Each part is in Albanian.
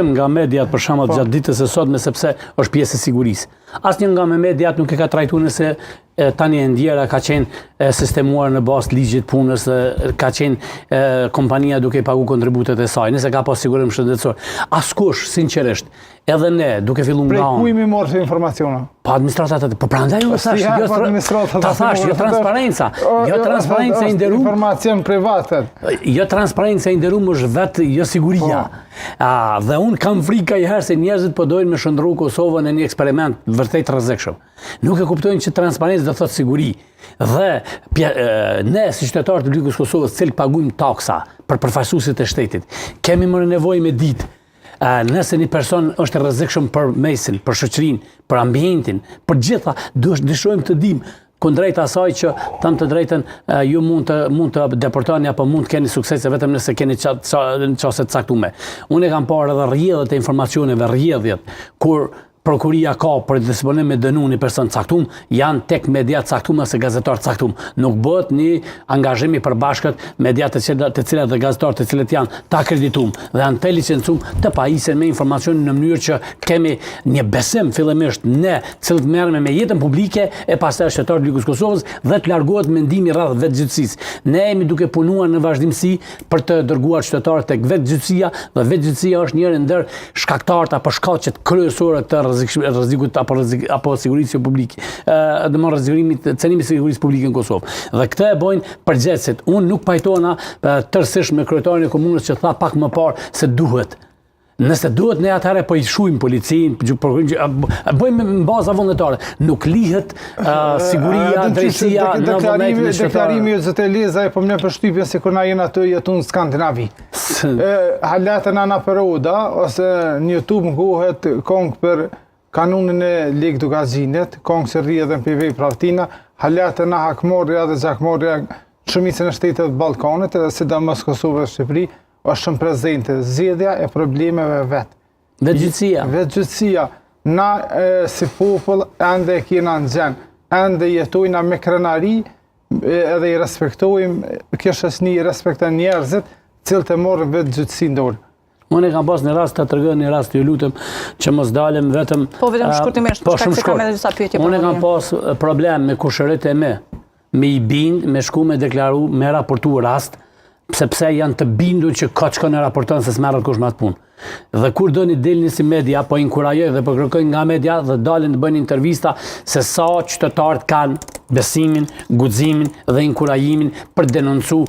nga mediat për shembull gjatë ditës së sotme sepse është pjesë e sigurisë. Asnjë nga mediat nuk e ka trajtuar se tani e ndjera ka qenë sistemuar në bazë ligjit punës, ka qenë kompania duke pagu kontributet e saj, nëse ka pas sigurim shëndetësor. Askush, sinqerisht, edhe ne, duke filluar nga unë. Prej kuj mi morë informaciona? Pa administratat, po prandaj unë thash, jo transparenca. Jo transparenca i nderuar. Informacion private. Jo transparenca i nderuar është vetë jo siguria. Dhe unë kam frikë herë se njerëzit po dojnë me shndërru Kosovën në një eksperiment vërtet rrezikshëm. Nuk e kuptojnë që transparencë do thotë siguri. Dhe ne si qytetarë të Republikës Kosovës, cilë pagujmë taksa për përfaqësuesit e shtetit, kemi më nevojë me ditë nëse një person është rrezikshëm për mesin, për shoqërinë, për ambientin, për gjitha, dëshirojmë të dimë kundrejt asaj që tam të drejtën ju mund të deportoni apo mund të keni suksese vetëm nëse keni çaste të caktuara. Unë kam parë edhe rrjedhjet e informacioneve, kur prokuria ka për disponim me dënu një person caktum, janë tek mediat caktum ose gazetar caktum. Nuk bëhet një angazhim i përbashkët mediat të cilat dhe gazetar të cilat janë të akreditum dhe janë të licencum të pajisen me informacion në mënyrë që kemi një besim fillimisht ne cilët merremi me jetën publike e pastaj qytetarët e Republikës Kosovës dhe të largohet mendimi rreth vetëgjyqësisë. Ne jemi duke punuar në vazhdimsi për të dërguar qytetarët tek vetëgjyqësia dhe vetëgjyqësia është njëri ndër shkaktarët apo shkaqet kryesore të rrezikut apo sigurisë publike, domosdoshmë rrezikimit cenimit të sigurisë publike në Kosovë. Dhe këtë e bojnë përgjithësit. Unë nuk pajtona tërësisht me kryetarin e komunës që tha pak më parë se duhet. Nëse duhet ne atëherë po i shujmë policinë, bëjmë në baza vullnetare. Nuk lihet siguria, drejtësia në vullnetin e shtetërorë. Deklarimi i Zoteleza e po më përshtypjen se kur na jena të jetun në Skandinavi. Halatën ana periudha ose në YouTube ngohet kong për kanunin e Ligë du Gazinet, kong se rrjedhën PV Pravtina, halatën na hakmorja dhe zakmorja shumicën e shtetet Ballkanit edhe sidomos Kosovë dhe Shqipëri është shumë prezente zgjedhja e problemeve vetë. Vetëgjyqësia. Na si popull ende e kena në gjën, ende jetojna me krenari edhe i respektojmë, kjo shoqëni i respekton njerëzit, cilët e morën vetëgjyqësinë dorë. Unë e kam pas një rast të tregoj një rast, ju lutem që mos dalem vetëm. Po vetëm shkurtimisht, për shkak se kam edhe disa pyetje. Unë kam pas problem me kushërit e me i bind, me shku me deklaru, me raportu rast, sepse janë të bindur që ka çka në raporton se s'merret kush me atë punë. Dhe kur doni delni si media, po inkurajoj dhe po kërkoj nga media dhe dalin të bëjnë intervista se sa qytetarët kanë besimin, guximin dhe inkurajimin për denoncu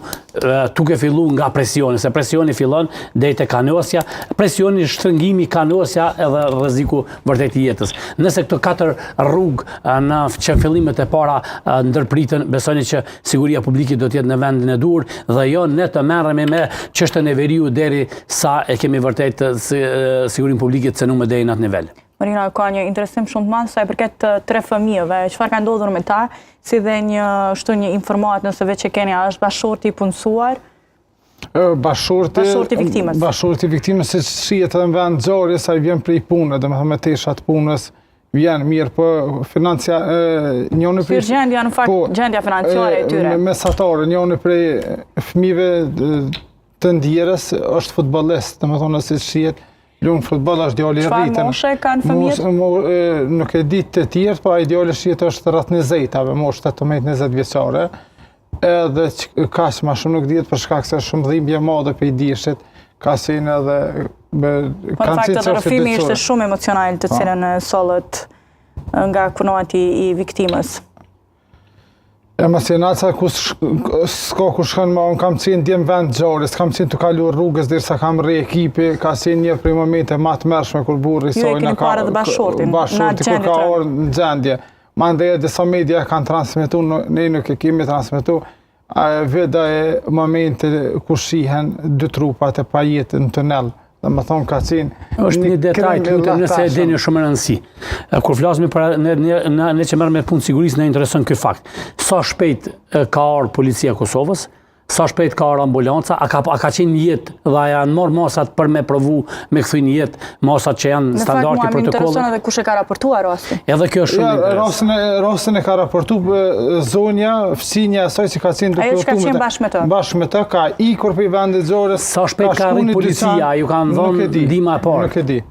duke fillu nga presioni, se presioni fillon deri te kanosja, presioni shtrëngimi kanosja edhe rreziku vërtet i jetës. Nëse këto 4 rrugë në që fillimet e para ndërpritën, besoni që siguria publike do të jetë në vendin e dur dhe jo ne të merremi me çështën e veriu deri sa e kemi vërtet sigurinë publike të cënuar deri në atë nivel. Marina, ka një interesim shumë të madh sa i përket 3 fëmijëve. Çfarë ka ndodhur me ta? Si dhe një informat nëse veç e keni, a është bashorti i punësuar? Bashorti viktimës. Bashorti viktimës se shihet edhe në vend xorjes, ai vjen prej punës, domethënë me tesha të punës. Vjen mirë, po financia njëri prej gjendja në fakt gjendja financiare e tyre. Mesatare, njëri prej fëmijëve të ndjerës është futbollist, domethënë se shihet luan futboll është djali i rritën. Çfarë moshe kanë fëmijët? Nuk e di të tjerë, po ai djali shihet është rreth 20-ave, moshë 18-20 vjeçare. Edhe kaq më shumë nuk dihet për shkak se shumë dhimbje madhe pe i dishit, ka qenë edhe po në fakt edhe rrëfimi ishte shumë emocional të cilën sollët nga kunoati i viktimës. Emocionalca ku s'ka ku shkon më, unë kam qenë djem vend xorës, kam qenë të kaluar rrugës derisa kam rri ekipi, ka qenë një prej momente më të mërshme kur burri soi na ka bashorti kur ka orë në gjendje. Mandej disa media kanë transmetuar, ne nuk e kemi transmetuar, veda e momente ku shihen 2 trupat e pajet në tunel. Dhe më thonë ka qenë është një detaj lutem nëse e dini shumë rëndësi. Kur flasim për ne që merrem me punë sigurisë, na intereson ky fakt. Sa shpejt ka ardhur policia e Kosovës Sa shpejt ka arë ambulanca, a ka qenë jetë dhe a janë marrë masat për me provu me këthy një jetë, masat që janë standarti protokollet. Në fakt, mua më intereson edhe kush e ka raportuar rastin. Edhe kjo është shumë interes. Rastin e ka raportu zonja, fësinja asaj që ka qenë ajo që ka qenë bashkë me të. Bashkë me të, ka ikur për i vendit zorës. Sa shpejt ka arrit policia, ju kanë dhënë ndihma e parë. Nuk e di.